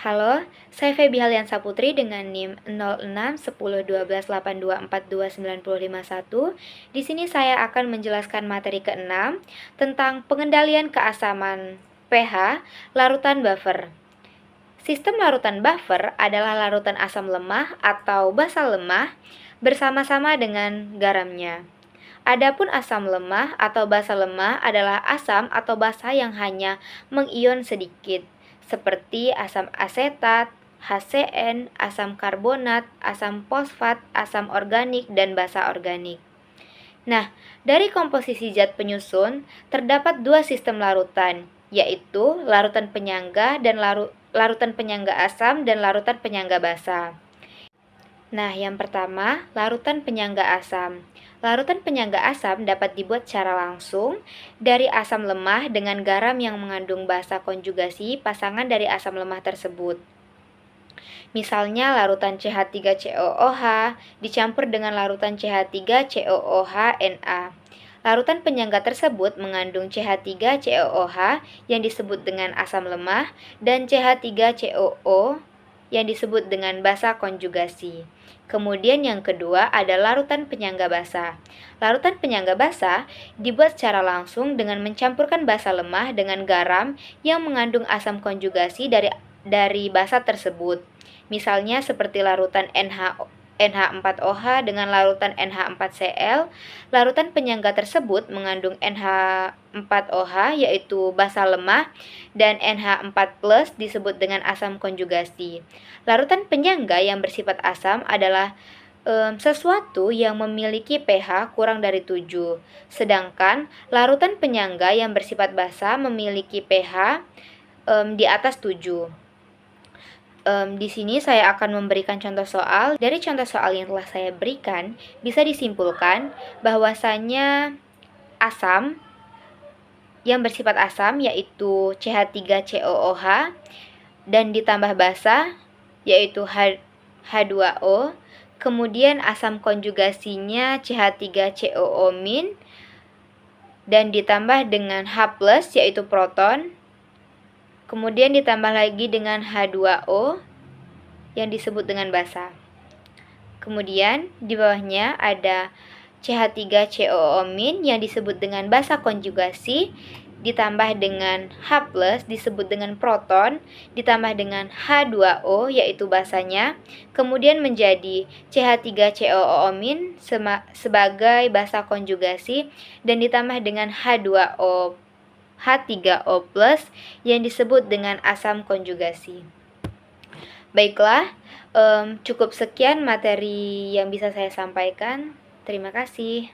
Halo, saya Feby Haliansa Putri dengan NIM 06101282429051. Di sini saya akan menjelaskan materi ke-6 tentang pengendalian keasaman pH larutan buffer. Sistem larutan buffer adalah larutan asam lemah atau basa lemah bersama-sama dengan garamnya. Adapun asam lemah atau basa lemah adalah asam atau basa yang hanya mengion sedikit, seperti asam asetat, HCN, asam karbonat, asam fosfat, asam organik, dan basa organik. Nah, dari komposisi zat penyusun, terdapat dua sistem larutan, yaitu larutan penyangga dan larutan penyangga asam dan larutan penyangga basa. Nah, yang pertama, larutan penyangga asam. Larutan penyangga asam dapat dibuat secara langsung dari asam lemah dengan garam yang mengandung basa konjugasi pasangan dari asam lemah tersebut. Misalnya larutan CH3COOH dicampur dengan larutan CH3COOH-Na. Larutan penyangga tersebut mengandung CH3COOH yang disebut dengan asam lemah dan CH3COO yang disebut dengan basa konjugasi. Kemudian yang kedua ada larutan penyangga basa. Larutan penyangga basa dibuat secara langsung dengan mencampurkan basa lemah dengan garam yang mengandung asam konjugasi dari basa tersebut. Misalnya seperti larutan NH4OH dengan larutan NH4Cl. Larutan penyangga tersebut mengandung NH4OH yaitu basa lemah dan NH4+ disebut dengan asam konjugasi. Larutan penyangga yang bersifat asam adalah sesuatu yang memiliki pH kurang dari 7. Sedangkan larutan penyangga yang bersifat basa memiliki pH di atas 7. Di sini saya akan memberikan contoh soal. Dari contoh soal yang telah saya berikan, bisa disimpulkan bahwasanya asam yang bersifat asam yaitu CH3COOH dan ditambah basa yaitu H2O. Kemudian asam konjugasinya CH3COO- dan ditambah dengan H+ yaitu proton. Kemudian ditambah lagi dengan H2O yang disebut dengan basa. Kemudian di bawahnya ada CH3COO- yang disebut dengan basa konjugasi, ditambah dengan H+ disebut dengan proton, ditambah dengan H2O yaitu basanya, kemudian menjadi CH3COO- sebagai basa konjugasi dan ditambah dengan H2O H3O+ yang disebut dengan asam konjugasi. Baiklah, cukup sekian materi yang bisa saya sampaikan. Terima kasih.